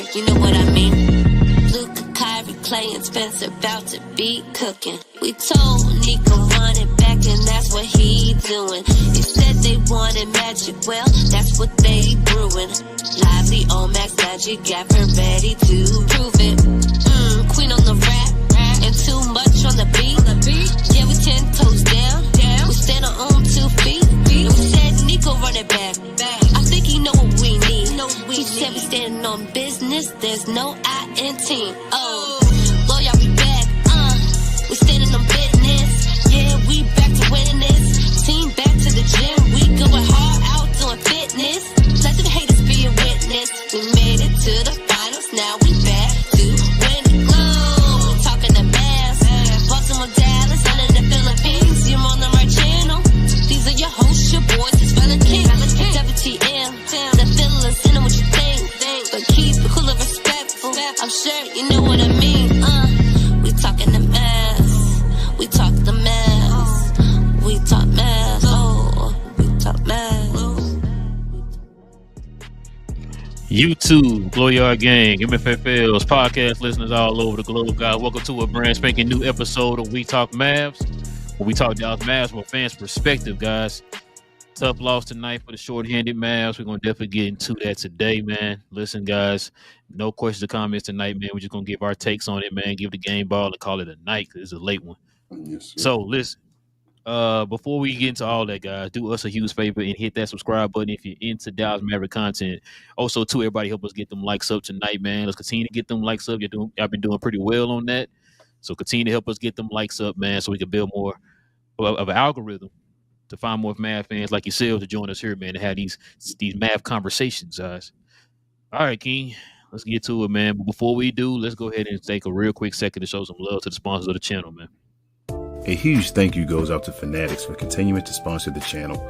sure you know what I mean. Luka, Kyrie, Clay, and Spencer about to be cooking. We told Nico run it back, and that's what he doing. He said they wanted magic, well, that's what they brewing. Lively on Max Magic, got her ready to prove it. Queen on the rap, and too much on the beat. Yeah, we 10 toes down. We stand on 2 feet. And we said Nico run it back. I think he know what we need. He said we standing on business. There's no I in team. Oh, Lord, y'all be back. We standing on business. Yeah, we back to winning this. Team back to the gym. We going hard out doing fitness. Let the haters be a witness. We made it to the finals. Now we back to win the globe. We talking the Mavs. Baltimore, Dallas, under the Philippines. You're on the right channel. These are your hosts, your boys. It's Relle and King. WTM. The feelings, send them what you think. But keep it cool and respectful. I'm sure you know what I mean. We talking the Mavs. We talk the Mavs. We talk Mavs. Oh, we talk Mavs. YouTube, Glow Yard Gang, MFFLs, podcast listeners all over the globe, guys. Welcome to a brand spanking new episode of We Talk Mavs, where we talk Dallas Mavs from a fan's perspective, guys. Tough loss tonight for the short-handed Mavs. We're going to definitely get into that today, man. Listen, guys, no questions or comments tonight, man. We're just going to give our takes on it, man. Give the game ball and call it a night because it's a late one. Yes, sir. So, listen, before we get into all that, guys, do us a huge favor and hit that subscribe button if you're into Dallas Maverick content. Also, too, everybody help us get them likes up tonight, man. Let's continue to get them likes up. Y'all been doing pretty well on that. So continue to help us get them likes up, man, so we can build more of an algorithm to find more Mav fans like yourselves to join us here, man, to have these Mav conversations, guys. All right, King, let's get to it, man. But before we do, let's go ahead and take a real quick second to show some love to the sponsors of the channel, man. A huge thank you goes out to FANATICS for continuing to sponsor the channel.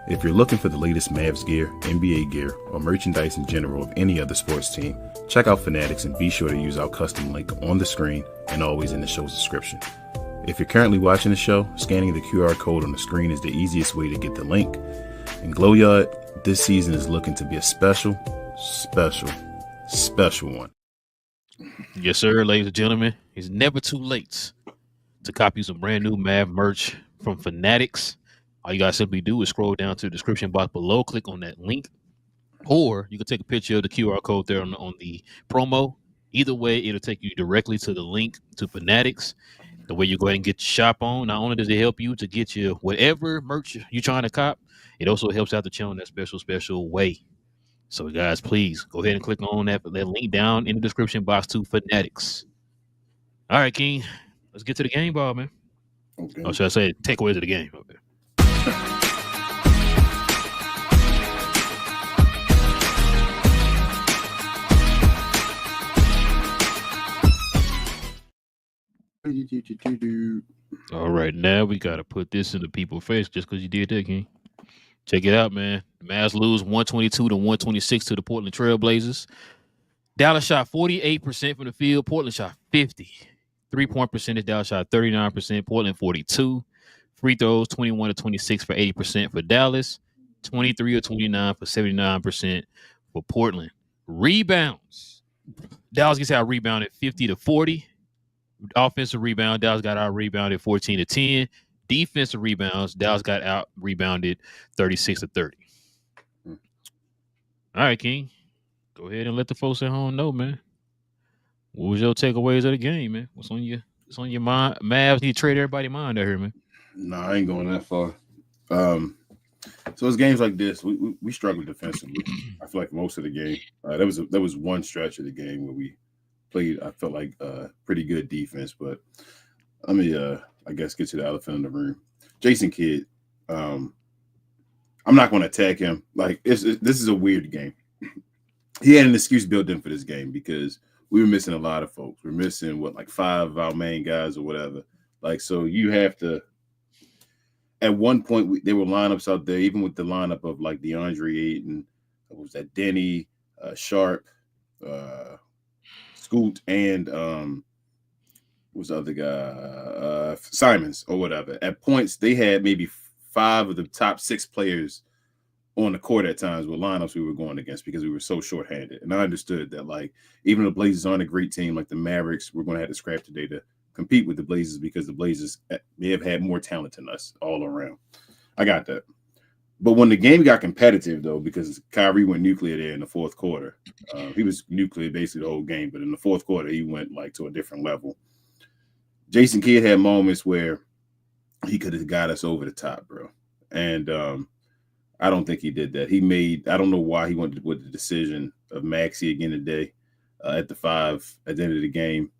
If you're looking for the latest Mavs gear, NBA gear, or merchandise in general of any other sports team, check out FANATICS and be sure to use our custom link on the screen and always in the show's description. If you're currently watching the show, scanning the QR code on the screen is the easiest way to get the link. And Glow Yard, this season is looking to be a special one. Yes, sir, ladies and gentlemen. It's never too late to copy some brand new Mav merch from FANATICS. All you guys simply do is scroll down to the description box below, click on that link, or you can take a picture of the QR code there on the promo. Either way, it'll take you directly to the link to FANATICS. The way you go ahead and get your shop on, not only does it help you to get you whatever merch you're trying to cop, it also helps out the channel in that special way. So, guys, please go ahead and click on that link down in the description box to FANATICS. All right, King, let's get to the game ball, man. Okay. Or should I say takeaways of the game? Okay. All right, now we got to put this in the people's face just because you did that, King. Check it out, man. The Mavs lose 122 to 126 to the Portland Trailblazers. Dallas shot 48% from the field. Portland shot 50. 3-point percentage. Dallas shot 39%. Portland 42. Free throws 21 to 26 for 80% for Dallas. 23 or 29 for 79% for Portland. Rebounds. Dallas gets out rebounded 50 to 40. Offensive rebound, Dallas got out rebounded 14 to 10. Defensive rebounds, Dallas got out rebounded 36 to 30. All right, King. Go ahead and let the folks at home know, man. What was your takeaways of the game, man? What's on your mind? Mavs need to trade everybody's mind out here, man. Nah, I ain't going that far. So it's games like this. We struggled defensively. I feel like most of the game. There was one stretch of the game where we played, I felt like pretty good defense, but let me I guess get to the elephant in the room. Jason Kidd, I'm not going to attack him. Like this is a weird game. He had an excuse built in for this game because we were missing a lot of folks. We're missing like 5 of our main guys or whatever. Like, so you have to. At one point, there were lineups out there, even with the lineup of like DeAndre Ayton, was that Denny, Sharp, Scoot, and what was the other guy? Simons or whatever. At points, they had maybe 5 of the top 6 players on the court at times with lineups we were going against because we were so shorthanded. And I understood that, like, even the Blazers aren't a great team like the Mavericks, we're going to have to scrap today to compete with the Blazers because the Blazers may have had more talent than us all around. I got that. But when the game got competitive, though, because Kyrie went nuclear there in the fourth quarter, he was nuclear basically the whole game. But in the fourth quarter, he went like to a different level. Jason Kidd had moments where he could have got us over the top, bro. And I don't think he did that. I don't know why he went with the decision of Maxey again today at the 5 at the end of the game.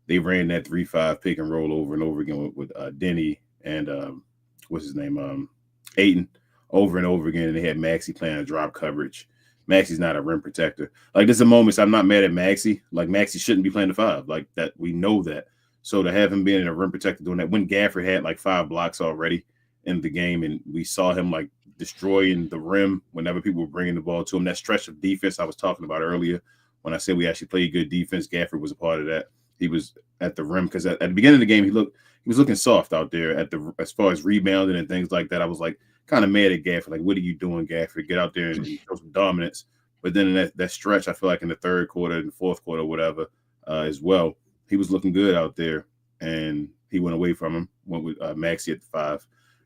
They ran that 3-5 pick and roll over and over again with Denny and what's his name? Ayton. Over and over again, and they had Maxey playing a drop coverage. Maxey's not a rim protector. Like, there's a moments I'm not mad at Maxey. Like, Maxey shouldn't be playing the 5. Like, that, we know that. So to have him being a rim protector doing that, when Gafford had like 5 blocks already in the game, and we saw him like destroying the rim whenever people were bringing the ball to him. That stretch of defense I was talking about earlier, when I said we actually played good defense, Gafford was a part of that. He was at the rim because at the beginning of the game, he was looking soft out there as far as rebounding and things like that. I was like, kind of mad at Gafford. Like, what are you doing, Gafford? Get out there and show some dominance. But then in that stretch, I feel like in the third quarter and fourth quarter, whatever, as well, he was looking good out there. And he went away from him, went with Maxey at the 5,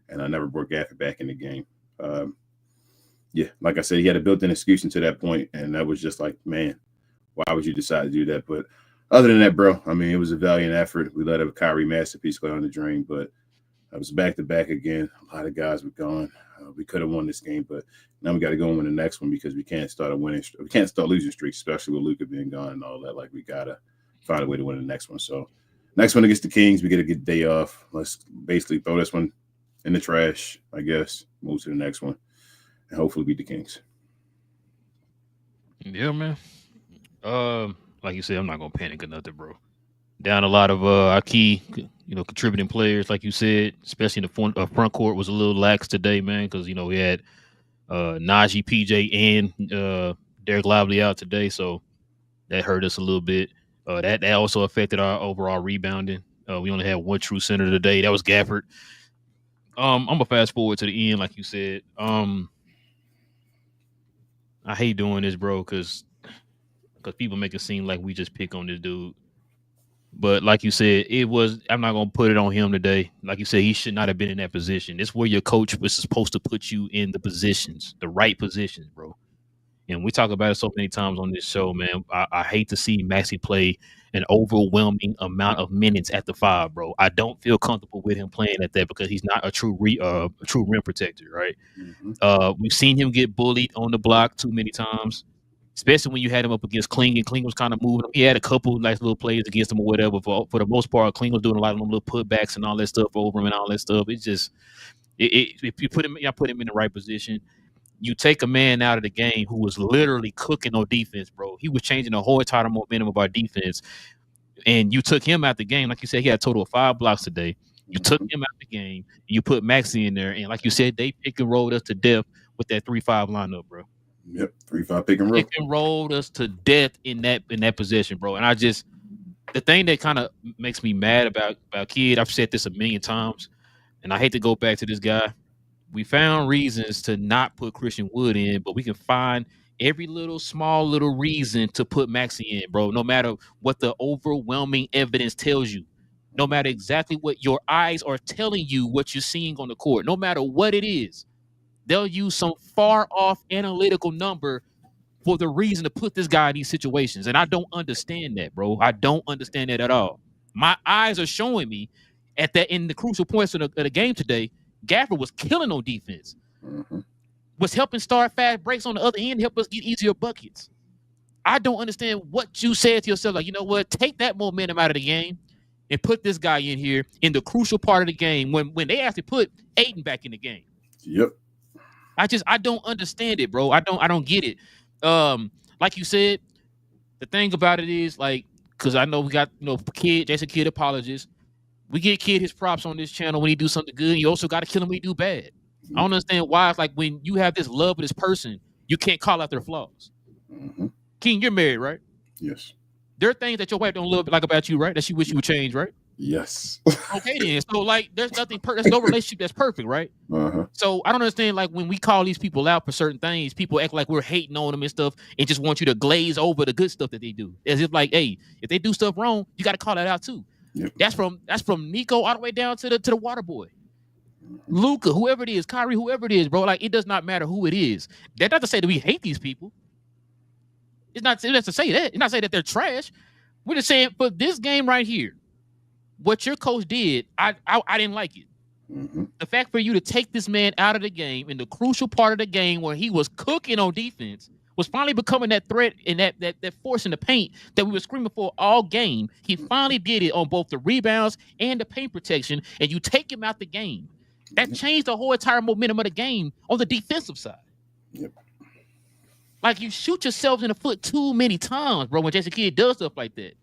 and I never brought Gafford back in the game. Yeah, like I said, he had a built-in excuse to that point, and that was just like, man, why would you decide to do that? But other than that, bro, I mean, it was a valiant effort. We let a Kyrie masterpiece go on the drain, but I was back-to-back again. A lot of guys were gone. We could have won this game, but now we got to go and win the next one because we can't start losing streaks, especially with Luka being gone and all that. Like, we got to find a way to win the next one. So next one against the Kings, we get a good day off. Let's basically throw this one in the trash, I guess, move to the next one, and hopefully beat the Kings. Yeah, man. Like you said, I'm not going to panic or nothing, bro. Down a lot of our key, contributing players, like you said, especially in the front court was a little lax today, man, because, we had Najee, PJ, and Derek Lively out today, so that hurt us a little bit. That also affected our overall rebounding. We only had one true center today. That was Gafford. I'm going to fast forward to the end, like you said. I hate doing this, bro, because people make it seem like we just pick on this dude. But like you said, I'm not going to put it on him today. Like you said, he should not have been in that position. It's where your coach was supposed to put you in the positions, the right positions, bro. And we talk about it so many times on this show, man. I hate to see Maxey play an overwhelming amount of minutes at the 5, bro. I don't feel comfortable with him playing at that because he's not a true rim protector, right? Mm-hmm. We've seen him get bullied on the block too many times. Especially when you had him up against Kling, and Kling was kind of moving him. He had a couple nice little plays against him or whatever. For the most part, Kling was doing a lot of them little putbacks and all that stuff over him and all that stuff. It's just, if you put him in the right position, you take a man out of the game who was literally cooking on defense, bro. He was changing the whole entire momentum of our defense, and you took him out the game. Like you said, he had a total of 5 blocks today. You took him out the game, and you put Maxey in there, and like you said, they pick and rolled us to death with that 3-5 lineup, bro. Yep, 3-5 pick and roll. Pick and rolled us to death in that position, bro. And the thing that kind of makes me mad about Kidd, I've said this a million times, and I hate to go back to this guy. We found reasons to not put Christian Wood in, but we can find every small little reason to put Maxey in, bro. No matter what the overwhelming evidence tells you, no matter exactly what your eyes are telling you, what you're seeing on the court, no matter what it is. They'll use some far off analytical number for the reason to put this guy in these situations. And I don't understand that, bro. I don't understand that at all. My eyes are showing me in the crucial points of the game today, Gafford was killing on defense. Mm-hmm. Was helping start fast breaks on the other end, help us get easier buckets. I don't understand what you said to yourself. Like, you know what? Take that momentum out of the game and put this guy in here in the crucial part of the game when they actually put Ayton back in the game. Yep. I don't understand it, bro. I don't get it. Like you said, the thing about it is, like, because I know we got, Jason Kidd apologist. We get Kidd his props on this channel when he do something good. You also got to kill him when he do bad. Mm-hmm. I don't understand why it's like when you have this love of this person, you can't call out their flaws. Mm-hmm. King, you're married, right? Yes. There are things that your wife don't love like about you, right? That she wish you would change, right? Yes. Okay, then. So like, there's nothing. There's no relationship that's perfect, right? So I don't understand. Like when we call these people out for certain things, people act like we're hating on them and stuff, and just want you to glaze over the good stuff that they do, as if like, hey, if they do stuff wrong, you got to call that out too. Yep. That's from Nico all the way down to the water boy, Luka, whoever it is, Kyrie, whoever it is, bro. Like it does not matter who it is. That's not to say that we hate these people. It's not to say that. It's not to say that they're trash. We're just saying for this game right here, what your coach did, I didn't like it. The fact for you to take this man out of the game in the crucial part of the game where he was cooking on defense, was finally becoming that threat and that force in the paint that we were screaming for all game. He finally did it on both the rebounds and the paint protection, and you take him out the game. That changed the whole entire momentum of the game on the defensive side. Yep. Like you shoot yourselves in the foot too many times, bro, when Jason Kidd does stuff like that.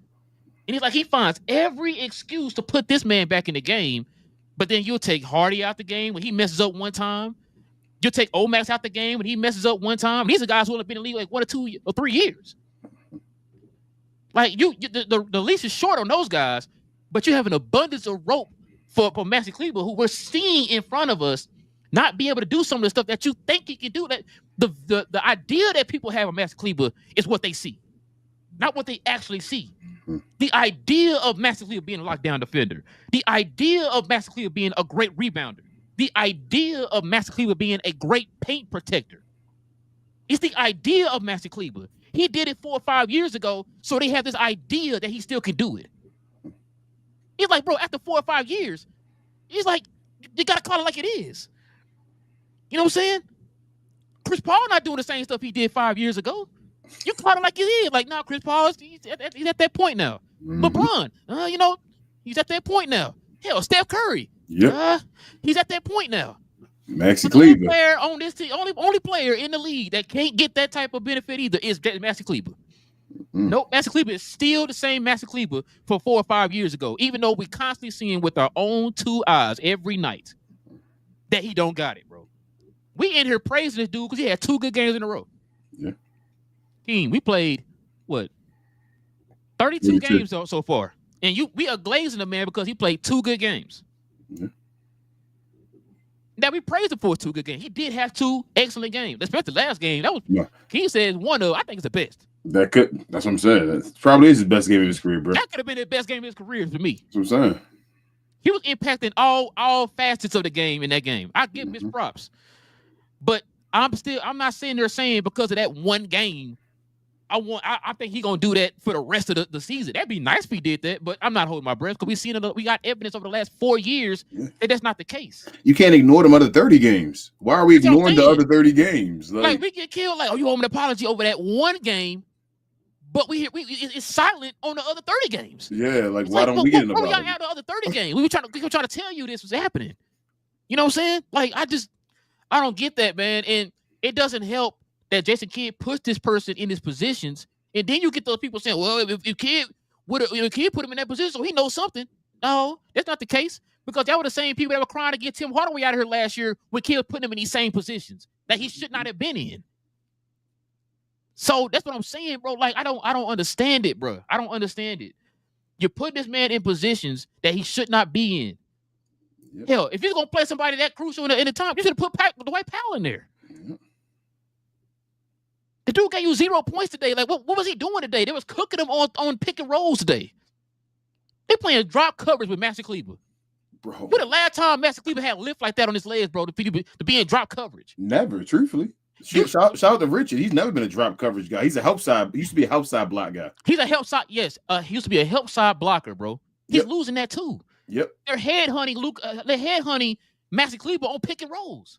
And he's like, he finds every excuse to put this man back in the game, but then you'll take Hardy out the game when he messes up one time. You'll take Omax out the game when he messes up one time. These are guys who have been in the league like 1 or 2 or 3 years. Like the leash is short on those guys, but you have an abundance of rope for Maxi Kleber, who we're seeing in front of us not be able to do some of the stuff that you think he can do. That the idea that people have of Maxi Kleber is what they see, not what they actually see. The idea of Maxi Kleber being a lockdown defender, the idea of Maxi Kleber being a great rebounder, the idea of Maxi Kleber being a great paint protector. It's the idea of Maxi Kleber. He did it 4 or 5 years ago, so they have this idea that he still can do it. He's like, bro, after 4 or 5 years, he's like, you gotta call it like it is. You know what I'm saying? Chris Paul not doing the same stuff he did 5 years ago. You call it like it is. Like, no, Chris Paul, he's at that point now. LeBron, he's at that point now. Hell, Steph Curry, he's at that point now. Maxi Kleber. Player on this team, only player in the league that can't get that type of benefit either is Maxi Kleber. Nope, Maxi Kleber is still the same Maxi Kleber for 4 or 5 years ago, even though we constantly see him with our own 2 eyes every night that he don't got it, bro. We in here praising this dude because he had 2 good games in a row. Yeah. Team, we played, 32 games so far. And we are glazing the man because he played 2 good games. Yeah. Now we praised him for 2 good games. He did have 2 excellent games, especially the last game. That was King says one of, I think it's the best. That's what I'm saying. That probably is his best game of his career, bro. That could have been the best game of his career for me. That's what I'm saying. He was impacting all facets of the game in that game. I give him his props. But I'm not sitting there saying because of that one game, I think he's gonna do that for the rest of the season. That'd be nice if he did that, but I'm not holding my breath because we got evidence over the last 4 years that that's not the case. You can't ignore them other 30 games. Why are we ignoring the other 30 games? Like we get killed. Like, you owe me an apology over that one game, but it's silent on the other 30 games. Yeah, like why don't we get an apology? We got out the other 30 games. We were trying to tell you this was happening. You know what I'm saying? Like I don't get that, man, and it doesn't help that Jason Kidd puts this person in his positions, and then you get those people saying, well, if Kidd put him in that position, so he knows something. No, that's not the case, because that were the same people that were crying to get Tim Hardaway out of here last year when Kidd put him in these same positions that he should not have been in. So that's what I'm saying, bro. Like, I don't understand it, bro. I don't understand it. You're putting this man in positions that he should not be in. Yep. Hell, if you're going to play somebody that crucial in the time, you should have put Dwight Powell in there. Yep. The dude gave you 0 points today. Like, what was he doing today? They was cooking him on pick and rolls today. They playing drop coverage with Maxi Kleber. Bro. When the last time Maxi Kleber had lift like that on his legs, bro, to be in drop coverage? Never, truthfully. Shout out to Richard. He's never been a drop coverage guy. He's a help side. He used to be a help side block guy. He's a help side. Yes, he used to be a help side blocker, bro. He's losing that too. Yep. They're headhunting Maxi Kleber on pick and rolls.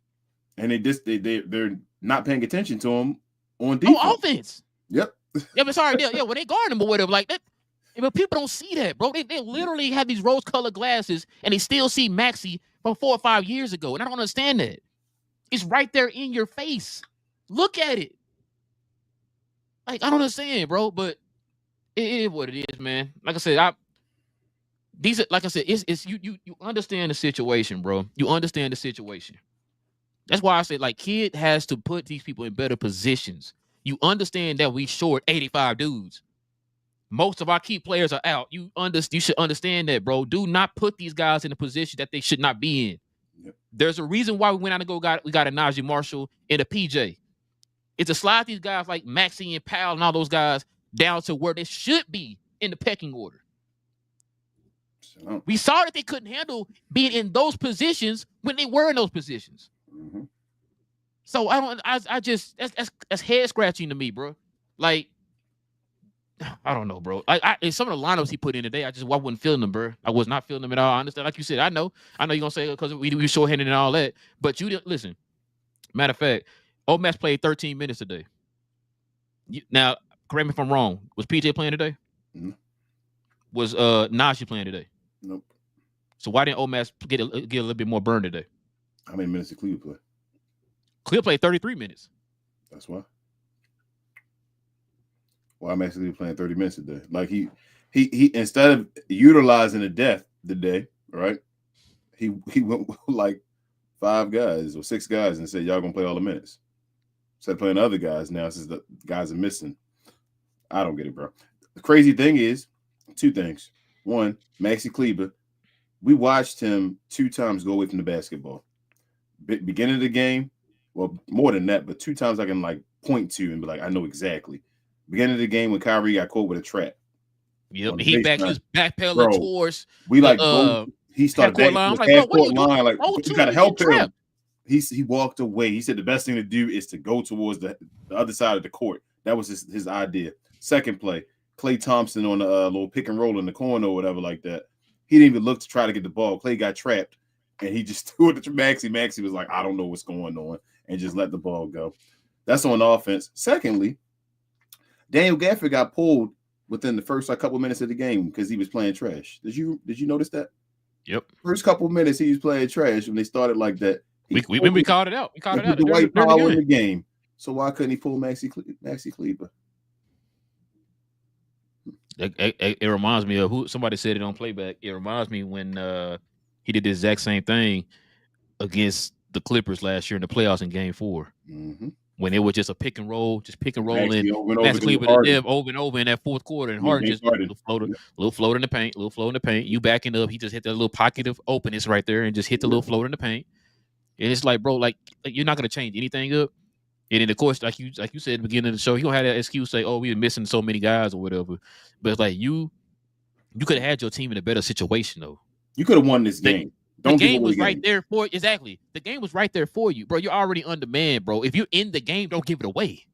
And they're not paying attention to him on defense. On offense. Yep. Yeah, but sorry, when they guard him or whatever, like that. But people don't see that, bro. They literally have these rose-colored glasses, and they still see Maxi from 4 or 5 years ago, and I don't understand that. It's right there in your face. Look at it. Like, I don't understand, bro, but it is what it is, man. Like I said, it's you understand the situation, bro. You understand the situation. That's why I said, like, Kidd has to put these people in better positions. You understand that we short 85 dudes. Most of our key players are out. You should understand that, bro. Do not put these guys in a position that they should not be in. Yep. There's a reason why we went out and we got a Najee Marshall and a PJ. It's to slide these guys like Maxey and Powell and all those guys down to where they should be in the pecking order. We saw that they couldn't handle being in those positions when they were in those positions. Mm-hmm. So I just that's head scratching to me, bro. Like, I don't know, bro. Some of the lineups he put in today, I wasn't feeling them, bro. I was not feeling them at all. I understand, like you said, I know you're gonna say because we shorthanded and all that, but you didn't listen. Matter of fact, Ole Miss played 13 minutes today. Now, correct me if I'm wrong. Was PJ playing today? Mm-hmm. Was Najee playing today? Nope. So why didn't Ole Miss get a little bit more burn today? How many minutes did Cleveland play? Cleveland played 33 minutes. That's why. Well, I'm actually playing 30 minutes a day. Like he instead of utilizing the depth today, right? He went with like 5 guys or 6 guys and said, y'all gonna play all the minutes. Instead of playing other guys, now since the guys are missing. I don't get it, bro. The crazy thing is 2 things. One, Maxi Kleber, we watched him 2 times go away from the basketball. Beginning of the game, well, more than that, but 2 times I can like point to and be like, I know exactly. Beginning of the game when Kyrie got caught with a trap. Yep, he was backpedaling towards we like he started back line. to the half-court line. Like, you gotta help him. Trapped. He walked away. He said the best thing to do is to go towards the other side of the court. That was his idea. Second play, Klay Thompson on a little pick and roll in the corner or whatever like that. He didn't even look to try to get the ball. Klay got trapped, and he just threw it to Maxey. Maxey was like, I don't know what's going on, and just let the ball go. That's on offense. Secondly, Daniel Gafford got pulled within the first couple minutes of the game because he was playing trash. Did you notice that? Yep. First couple minutes he was playing trash when they started like that. We called it out. We called it out. The white power in the game. So why couldn't he pull Maxi Kleber? It reminds me of somebody said it on Playback. It reminds me when he did the exact same thing against the Clippers last year in the playoffs in Game 4. Mm-hmm. When it was just a pick and roll in Maxi Kleber to them over and over in that fourth quarter, and Harden just little floater in the paint, You backing up, he just hit that little pocket of openness right there and just hit the little floater in the paint. And it's like, bro, like you're not gonna change anything up. And then of course, like you said at the beginning of the show, he gonna have that excuse say, "Oh, we were missing so many guys or whatever." But it's like you could have had your team in a better situation though. You could have won this game. The game was right there for exactly. The game was right there for you, bro. You're already on demand, bro. If you're in the game, don't give it away.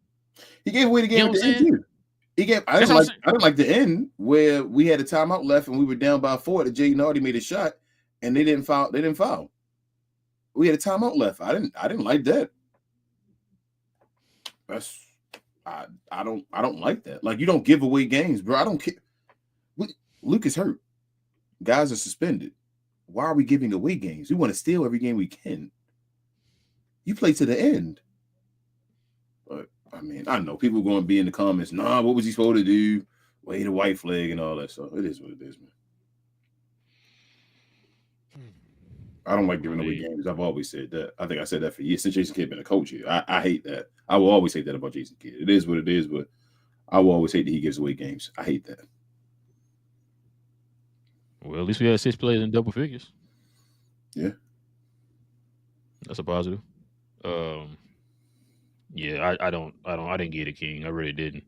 He gave away the game at the end too. I didn't like the end where we had a timeout left and we were down by 4. That Jay Nardi made a shot and they didn't foul. We had a timeout left. I didn't like that. I don't like that. Like, you don't give away games, bro. I don't care. Luke is hurt. Guys are suspended. Why are we giving away games? We want to steal every game we can. You play to the end. But I mean, I know people are going to be in the comments. Nah, what was he supposed to do? Wave the white flag and all that stuff. It is what it is, man. I don't like giving away games. I've always said that. I think I said that for years since Jason Kidd been a coach here. I hate that. I will always say that about Jason Kidd. It is what it is, but I will always hate that he gives away games. I hate that. Well, at least we had 6 players in double figures. Yeah. That's a positive. Yeah, I didn't get it, King. I really didn't.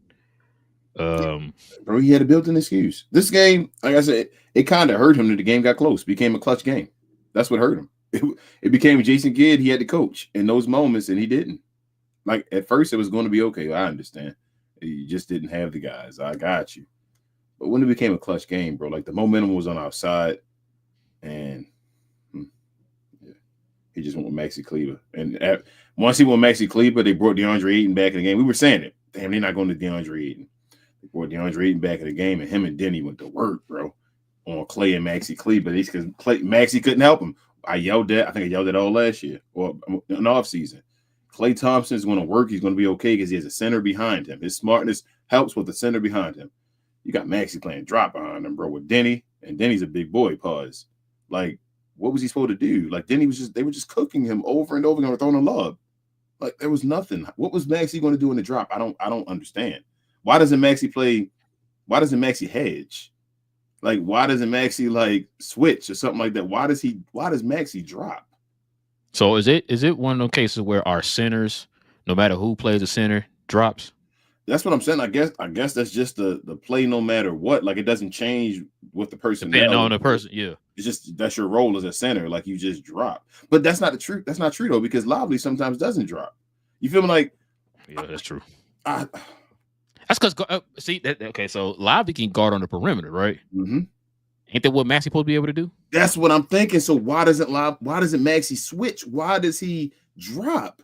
Bro, he had a built-in excuse. This game, like I said, it kind of hurt him that the game got close. Became a clutch game. That's what hurt him. It became Jason Kidd. He had to coach in those moments, and he didn't. Like, at first, it was going to be okay. I understand. You just didn't have the guys. I got you. But when it became a clutch game, bro, like the momentum was on our side, and he just went with Maxi Kleber. And once he went Maxi Kleber, they brought DeAndre Ayton back in the game. We were saying it. Damn, they're not going to DeAndre Ayton. They brought DeAndre Ayton back in the game, and him and Denny went to work, bro, on Klay and Maxi Kleber. Because Maxi couldn't help him. I think I yelled at all last year or in the offseason. Klay Thompson is going to work. He's going to be okay because he has a center behind him. His smartness helps with the center behind him. You got Maxi playing drop behind him, bro, with Denny, and Denny's a big boy. Pause. Like, what was he supposed to do? Like, they were just cooking him over and over again, throwing a lob. Like, there was nothing. What was Maxi going to do in the drop? I don't understand. Why doesn't Maxi play why doesn't Maxey hedge? Like, why doesn't Maxey like switch or something like that? Why does Maxey drop? So is it one of those cases where our centers, no matter who plays the center, drops? That's what I'm saying. I guess that's just the play no matter what. Like, it doesn't change with the personnel. Depending on the person, yeah. It's just that's your role as a center. Like, you just drop. But that's not the truth. That's not true though, because Lively sometimes doesn't drop. You feel me? Like, yeah, that's true. That's because okay. So Lively can guard on the perimeter, right? Mm-hmm. Ain't that what Maxey supposed to be able to do? That's what I'm thinking. So why doesn't Maxey switch? Why does he drop?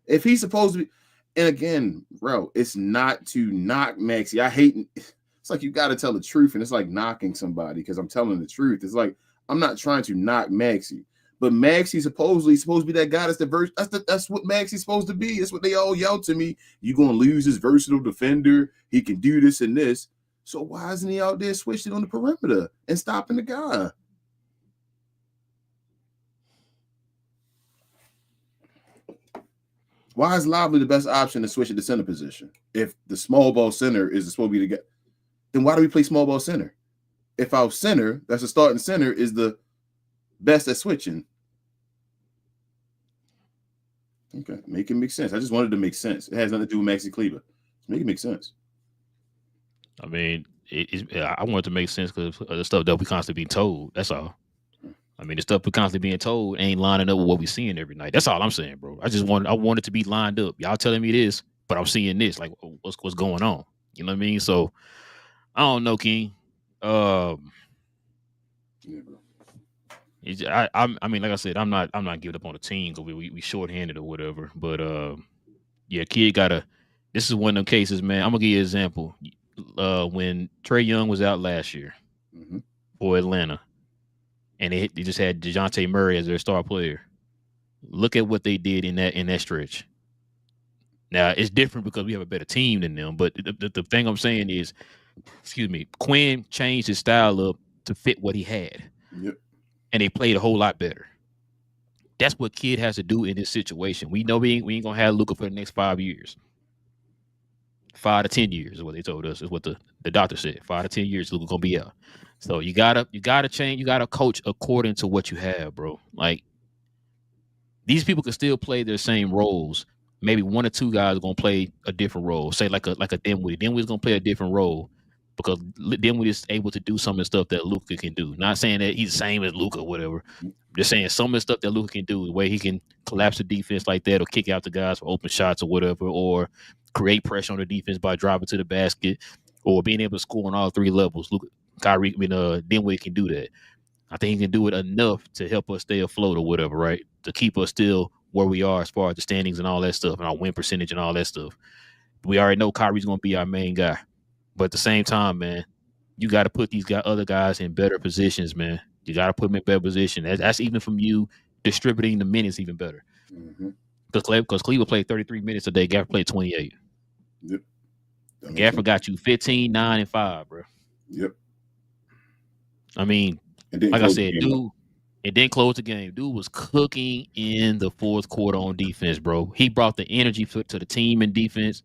If he's supposed to be, and again, bro, it's not to knock Maxey. I hate it's like you got to tell the truth, and it's like knocking somebody because I'm telling the truth. It's like I'm not trying to knock Maxey, but Maxey's supposed to be that guy that's what Maxey's supposed to be. That's what they all yell to me. You're gonna lose his versatile defender, he can do this and this. So why isn't he out there switching on the perimeter and stopping the guy? Why is Lively the best option to switch at the center position? If the small ball center is supposed to be the guy, then why do we play small ball center? If our center, that's a starting center, is the best at switching. Okay, make it make sense. I just wanted to make sense. It has nothing to do with Maxey Kleber. Make it make sense. I mean, I want it to make sense because the stuff that we constantly being told. That's all. I mean, the stuff we're constantly being told ain't lining up with what we're seeing every night. That's all I'm saying, bro. I want it to be lined up. Y'all telling me this, but I'm seeing this. Like, what's going on? You know what I mean? So, I don't know, King. Yeah, bro. I mean, like I said, I'm not giving up on the team because we shorthanded or whatever. But yeah, kid gotta. This is one of them cases, man. I'm gonna give you an example. When Trae Young was out last year for Atlanta, and they just had DeJounte Murray as their star player. Look at what they did in that stretch. Now it's different because we have a better team than them. But the thing I'm saying is, Quinn changed his style up to fit what he had. Yep. And they played a whole lot better. That's what Kid has to do in this situation. We know we ain't gonna have Luka for the next 5 years. 5 to 10 years is what they told us, is what the doctor said. 5 to 10 years, Luka gonna be out. So you gotta change, you gotta coach according to what you have, bro. Like, these people can still play their same roles. Maybe one or two guys are gonna play a different role. Say like a Dinwiddie. Dinwiddie's gonna play a different role because Dinwiddie is able to do some of the stuff that Luka can do. Not saying that he's the same as Luka or whatever. Just saying some of the stuff that Luka can do, the way he can collapse the defense like that, or kick out the guys for open shots or whatever, or create pressure on the defense by driving to the basket, or being able to score on all three levels. Dinwiddie can do that. I think he can do it enough to help us stay afloat or whatever, right? To keep us still where we are as far as the standings and all that stuff and our win percentage and all that stuff. We already know Kyrie's going to be our main guy. But at the same time, man, you got to put these other guys in better positions, man. You got to put them in better position. That's even from you distributing the minutes even better. Because Cleveland played 33 minutes a day. Gafford played 28. Yep. Gafford got you 15, 9, and 5, bro. Yep. I mean, like I said, dude, it didn't close the game. Dude was cooking in the fourth quarter on defense, bro. He brought the energy to the team in defense,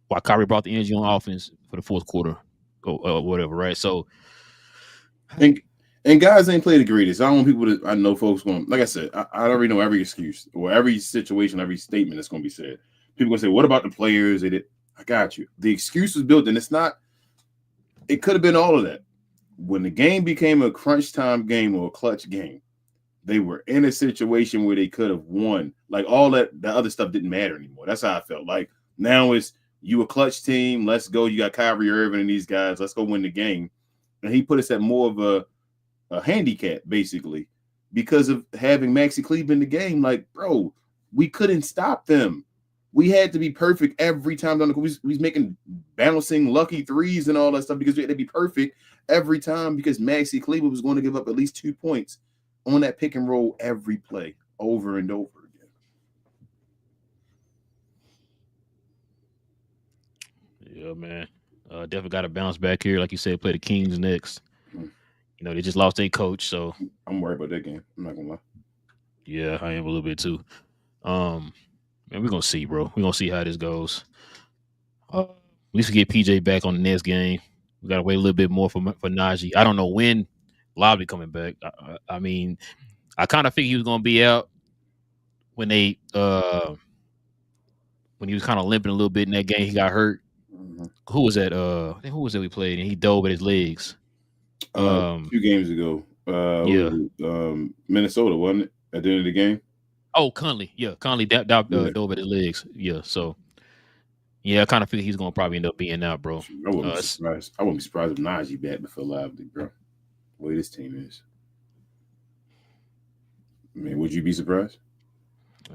while Kyrie brought the energy on offense for the fourth quarter or whatever, right? So, and guys ain't played the greatest. I don't want people to. I know folks going. Like I said, I already know every excuse or every situation, every statement that's going to be said. People gonna say, "What about the players?" I got you. The excuse was built, and it's not. It could have been all of that. When the game became a crunch time game or a clutch game, they were in a situation where they could have won. Like, all that, the other stuff didn't matter anymore. That's how I felt. Like, now it's you a clutch team. Let's go. You got Kyrie Irving and these guys. Let's go win the game. And he put us at more of a handicap, basically, because of having Maxey Kleber in the game. Like, bro, we couldn't stop them. We had to be perfect every time. We was making bouncing lucky threes and all that stuff because we had to be perfect every time because Maxey Kleber was going to give up at least 2 points on that pick and roll every play over and over again. Yeah, man. Definitely got to bounce back here. Like you said, play the Kings next. You know, they just lost their coach, so I'm worried about that game. I'm not gonna lie. Yeah, I am a little bit too. Man, we're gonna see, bro. We're gonna see how this goes. At least we get PJ back on the next game. We gotta wait a little bit more for Najee. I don't know when Lobby coming back. I mean, I kind of figured he was gonna be out when they when he was kind of limping a little bit in that game. He got hurt. Mm-hmm. Who was that? I think who was it we played and he dove at his legs. 2 games ago. Yeah. Minnesota, wasn't it? At the end of the game. Oh, Conley. Yeah, Conley dove at his legs. Yeah, so yeah, I kind of figured he's gonna probably end up being out, bro. I wouldn't be surprised. I wouldn't be surprised if Najee back before Lively, bro. The way this team is. I mean, would you be surprised?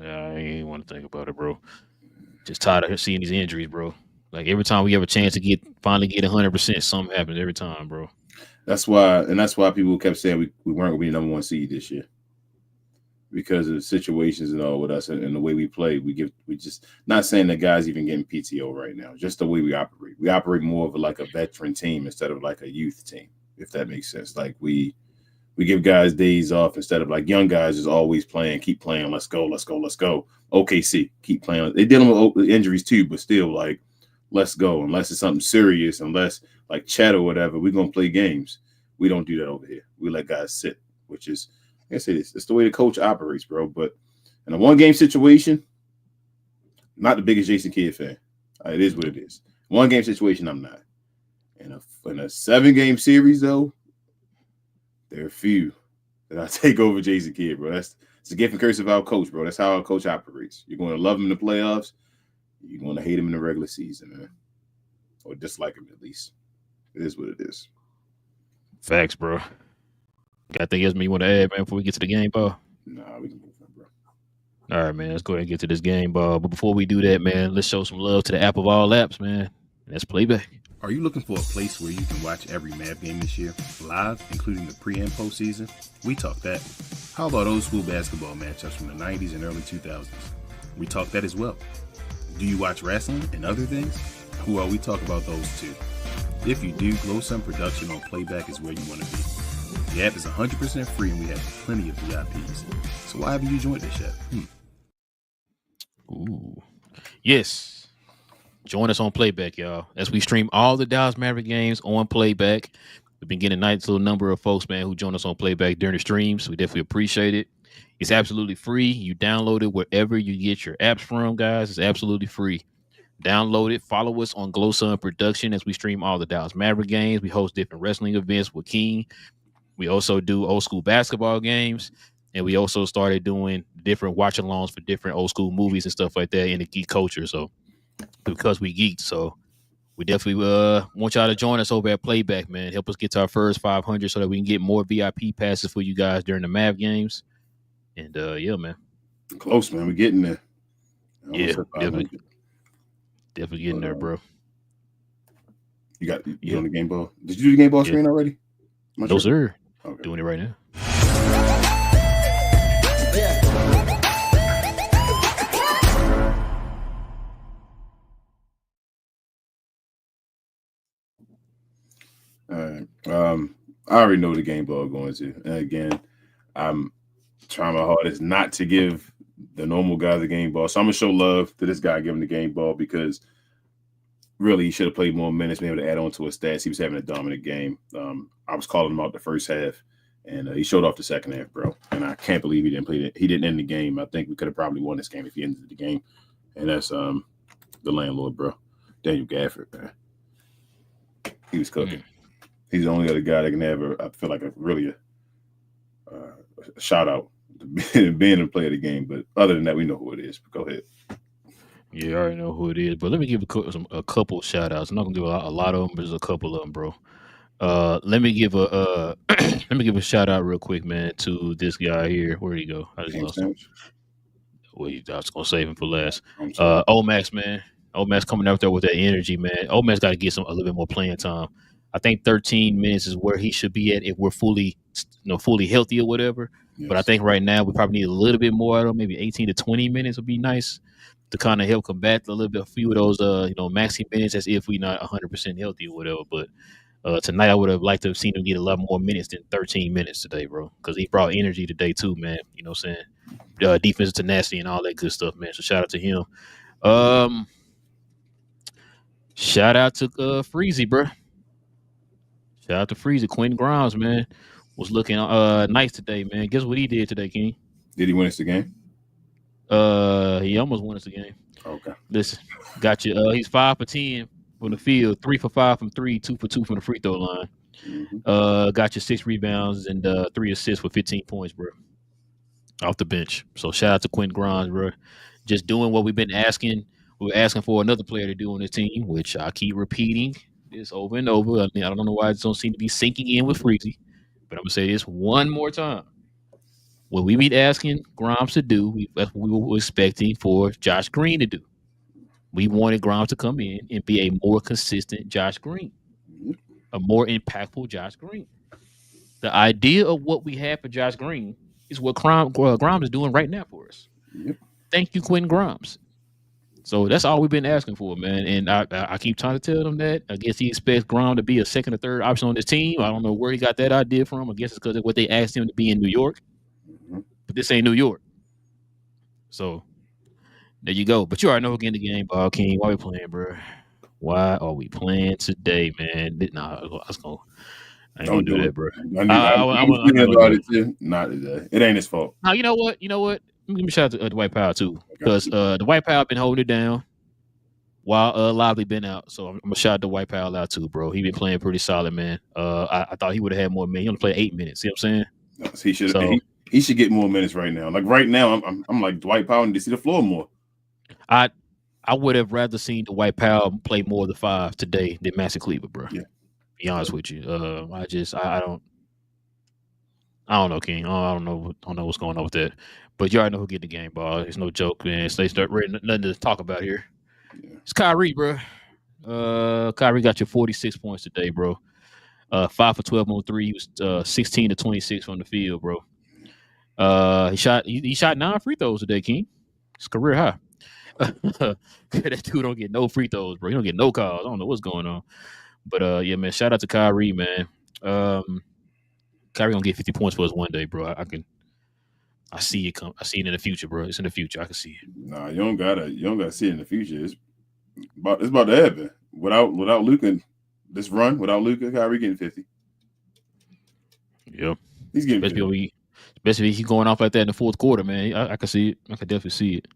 Yeah, I ain't want to think about it, bro. Just tired of seeing these injuries, bro. Like every time we have a chance to finally get 100%, something happens every time, bro. That's why people kept saying we weren't gonna be the number 1 seed this year. Because of the situations and all with us and the way we play, we just not saying that guys even getting PTO right now, just the way we operate. We operate more of like a veteran team instead of like a youth team, if that makes sense. Like we give guys days off instead of like young guys just always playing, keep playing, let's go. OKC, keep playing. They're dealing with injuries too, but still like, let's go. Unless it's something serious, unless like Chet or whatever, we're gonna play games. We don't do that over here. We let guys sit, which is I say this. It's the way the coach operates, bro. But in a 1-game situation, not the biggest Jason Kidd fan. It is what it is. 1-game situation, I'm not. In a 7-game series, though, there are few that I take over Jason Kidd, bro. It's a gift and curse of our coach, bro. That's how our coach operates. You're going to love him in the playoffs. You're going to hate him in the regular season, man. Or dislike him, at least. It is what it is. Facts, bro. Got anything else you want to add, man, before we get to the game ball? Nah, we can move on, bro. All right, man. Let's go ahead and get to this game ball. But before we do that, man, let's show some love to the app of all apps, man. That's Playback. Are you looking for a place where you can watch every Mav game this year, live, including the pre- and postseason? We talk that. How about old school basketball matchups from the 90s and early 2000s? We talk that as well. Do you watch wrestling and other things? Well, we talk about those too. If you do, Glow Sun Production on Playback is where you want to be. The app is 100% free and we have plenty of VIPs. So why haven't you joined this yet? Ooh. Yes. Join us on Playback, y'all. As we stream all the Dallas Mavericks games on Playback. We've been getting a nice little number of folks, man, who join us on Playback during the streams. We definitely appreciate it. It's absolutely free. You download it wherever you get your apps from, guys. It's absolutely free. Download it. Follow us on Glow Sun Production as we stream all the Dallas Mavericks games. We host different wrestling events with King. We also do old school basketball games, and we also started doing different watch-alongs for different old school movies and stuff like that in the geek culture. So, because we geeked, so we definitely want y'all to join us over at Playback, man. Help us get to our first 500 so that we can get more VIP passes for you guys during the Mav games. And yeah, man, close, man. We're getting there. Yeah, definitely getting there, bro. You on the game ball? Did you do the game ball screen already? No, sir. Okay. Doing it right now. All right. I already know the game ball going to. And again, I'm trying my hardest not to give the normal guys the game ball. So I'm gonna show love to this guy giving the game ball because really he should have played more minutes, maybe to add on to his stats. He was having a dominant game. I was calling him out the first half, and he showed off the second half, bro. And I can't believe he didn't play that. He didn't end the game. I think we could have probably won this game if he ended the game. And that's the landlord, bro. Daniel Gafford, man. He was cooking. He's the only other guy that can have I feel like a shout out to being a player of the game. But other than that, we know who it is. But go ahead. Yeah, I already know who it is. But let me give a couple shout outs. I'm not gonna give a lot of them, but there's a couple of them, bro. Let me give a shout out real quick, man, to this guy here. Where'd he go? I just lost him. Wait, I was gonna save him for last. Omax, man. Omax coming out there with that energy, man. Omax got to get a little bit more playing time. I think 13 minutes is where he should be at if we're fully healthy or whatever. Yes. But I think right now we probably need a little bit more out of him. Maybe 18 to 20 minutes would be nice to kind of help combat a little bit, a few of those, maxi minutes as if we're not 100% healthy or whatever. But tonight I would have liked to have seen him get a lot more minutes than 13 minutes today, bro, because he brought energy today too, man. You know what I'm saying? Defensive tenacity and all that good stuff, man. So shout out to him. Shout out to Freezy, bro. Shout out to Freezer. Quentin Grimes, man, was looking nice today, man. Guess what he did today, King? Did he win us the game? He almost won us the game. Okay. Listen, got you. He's 5 for 10 from the field, 3 for 5 from 3, 2 for 2 from the free throw line. Got you 6 rebounds and 3 assists for 15 points, bro. Off the bench. So shout out to Quentin Grimes, bro. Just doing what we've been asking. We were asking for another player to do on this team, which I keep repeating this over and over. I mean, I don't know why it don't seem to be sinking in with Freezy, but I'm gonna say this one more time. What we been asking Grimes to do, that's what we were expecting for Josh Green to do. We wanted Grimes to come in and be a more consistent Josh Green, a more impactful Josh Green. The idea of what we have for Josh Green is what Grimes is doing right now for us. Yep. Thank you, Quentin Grimes. So that's all we've been asking for, man. And I keep trying to tell them that. I guess he expects Grimes to be a second or third option on this team. I don't know where he got that idea from. I guess it's because of what they asked him to be in New York. But this ain't New York. So there you go. But you already know who getting the game, Ball King. Why we playing, bro? Why are we playing today, man? Nah, I ain't gonna do that, bro. I was thinking about it too. Not today. It ain't his fault. Now, you know what? Let me shout out to Dwight Powell too, because Dwight Powell been holding it down while Lively been out. So I'm gonna shout out to Dwight Powell out too, bro. He been playing pretty solid, man. I thought he would have had more minutes. He only played 8 minutes. See what I'm saying? No, he should. He should get more minutes right now. Like right now, I'm like Dwight Powell need to see the floor more. I would have rather seen Dwight Powell play more of the 5 today than Maxi Cleaver, bro. Yeah. Be honest with you. I don't know, King. I don't know what's going on with that. But you already know who get the game, ball. It's no joke, man. So they start ready, nothing to talk about here. Yeah. It's Kyrie, bro. Kyrie got you 46 points today, bro. 5 for 12 on 3. He was 16 to 26 from the field, bro. He shot 9 free throws today, King. It's career high. That dude don't get no free throws, bro. He don't get no calls. I don't know what's going on. But yeah, man, shout out to Kyrie, man. Kyrie gonna get 50 points for us one day, bro. I see it come. I see it in the future, bro. It's in the future. I can see it. Nah, you don't gotta see it in the future. It's about to happen. Without Luka, this run without Luka, Kyrie getting 50. Yep. He's getting especially if he's going off like that in the fourth quarter, man. I can see it. I can definitely see it.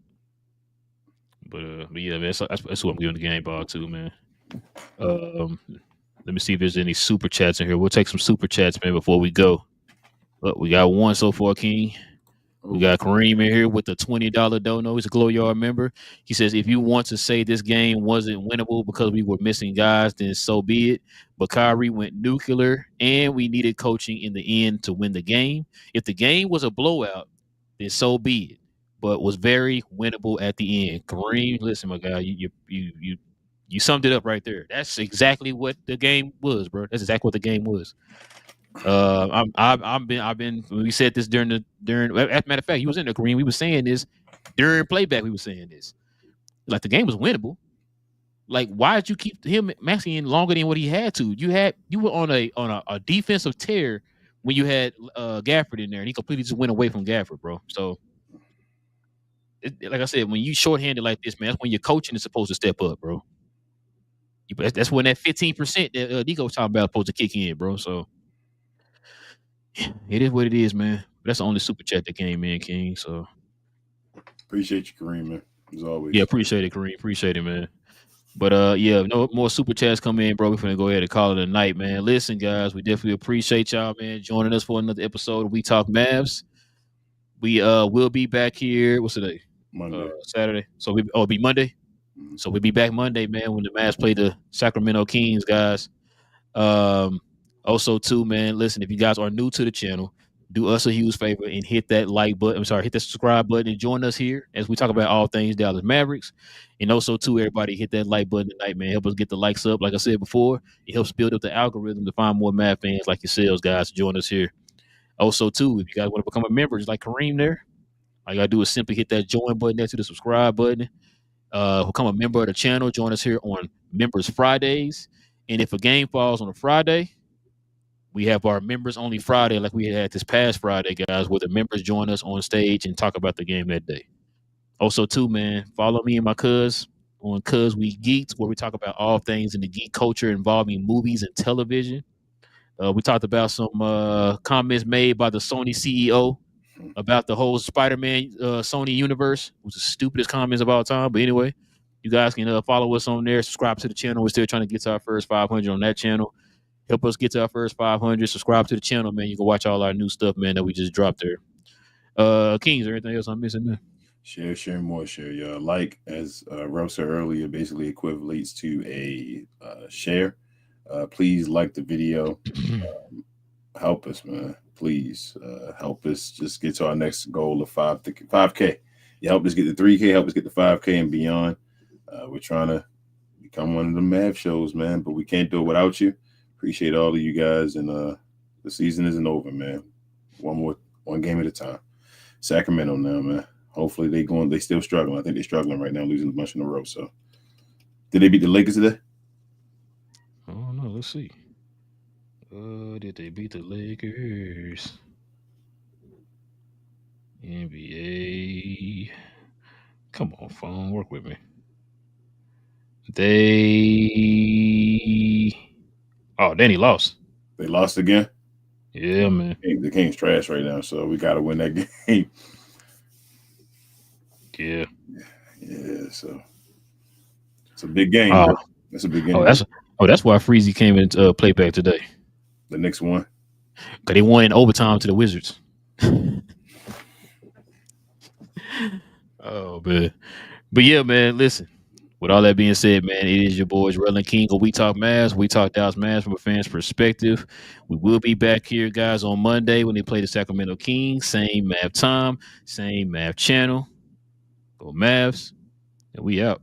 But yeah, man, that's what I'm giving the game ball to, man. Let me see if there's any super chats in here. We'll take some super chats, man, before we go. But we got one so far, King. We got Kareem in here with the $20 dono. He's a Glow Yard member. He says, if you want to say this game wasn't winnable because we were missing guys, then so be it. But Kyrie went nuclear, and we needed coaching in the end to win the game. If the game was a blowout, then so be it. But was very winnable at the end. Kareem, listen, my guy, you summed it up right there. That's exactly what the game was, bro. That's exactly what the game was. I've been. We said this during. As a matter of fact, he was in the green. We were saying this during playback. We were saying this. Like the game was winnable. Like why did you keep him maxing in longer than what he had to? You were on a defensive tear when you had Gafford in there, and he completely just went away from Gafford, bro. So. Like I said, when you shorthanded like this, man, that's when your coaching is supposed to step up, bro. That's when that 15% that Nico was talking about is supposed to kick in, bro. So it is what it is, man. That's the only super chat that came in, King. So appreciate you, Kareem, man. As always. Yeah, appreciate it, Kareem. Appreciate it, man. But yeah, no more super chats come in, bro. We're gonna go ahead and call it a night, man. Listen, guys, we definitely appreciate y'all, man, joining us for another episode of We Talk Mavs. We will be back here. What's today? Monday. Saturday. So it'll be Monday. So we'll be back Monday, man, when the Mavs play the Sacramento Kings, guys. Also, too, man, listen, if you guys are new to the channel, do us a huge favor and hit that like button. Hit that subscribe button and join us here as we talk about all things Dallas Mavericks. And also, too, everybody hit that like button tonight, man. Help us get the likes up. Like I said before, it helps build up the algorithm to find more Mav fans like yourselves, guys, to join us here. Also, too, if you guys want to become a member, just like Kareem there, all you got to do is simply hit that join button next to the subscribe button. Become a member of the channel. Join us here on Members Fridays. And if a game falls on a Friday, we have our Members Only Friday like we had this past Friday, guys, where the members join us on stage and talk about the game that day. Also, too, man, follow me and my cuz on Cuz We Geeked, where we talk about all things in the geek culture involving movies and television. We talked about some comments made by the Sony CEO about the whole Spider-Man Sony universe. It was the stupidest comments of all time. But anyway, you guys can follow us on there. Subscribe to the channel. We're still trying to get to our first 500 on that channel. Help us get to our first 500. Subscribe to the channel, man. You can watch all our new stuff, man, that we just dropped there. Kings, or anything else I'm missing, man? Share more, share. Yeah, like as Rel said earlier, basically equivalates to a share. Please like the video. Help us, man. Please help us just get to our next goal of 5K. You help us get to 3K, help us get to 5K and beyond. We're trying to become one of the Mav shows, man, but we can't do it without you. Appreciate all of you guys, and the season isn't over, man. One game at a time. Sacramento now, man. Hopefully they still struggling. I think they're struggling right now, losing a bunch in a row. So did they beat the Lakers today? I don't know. Let's see. Did they beat the Lakers? NBA. Come on, phone. Work with me. Then he lost. They lost again? Yeah, man. The Kings trash right now, so we got to win that game. Yeah. Yeah, so it's a big game. Bro. That's a big game. That's why Freezy came into Playback today. The next one. Because they won in overtime to the Wizards. Oh, man. But yeah, man, listen. With all that being said, man, it is your boys, Relle and King, of We Talk Mavs. We talk Dallas Mavs from a fan's perspective. We will be back here, guys, on Monday when they play the Sacramento Kings. Same Mav time, same Mav channel. Go Mavs, and we out.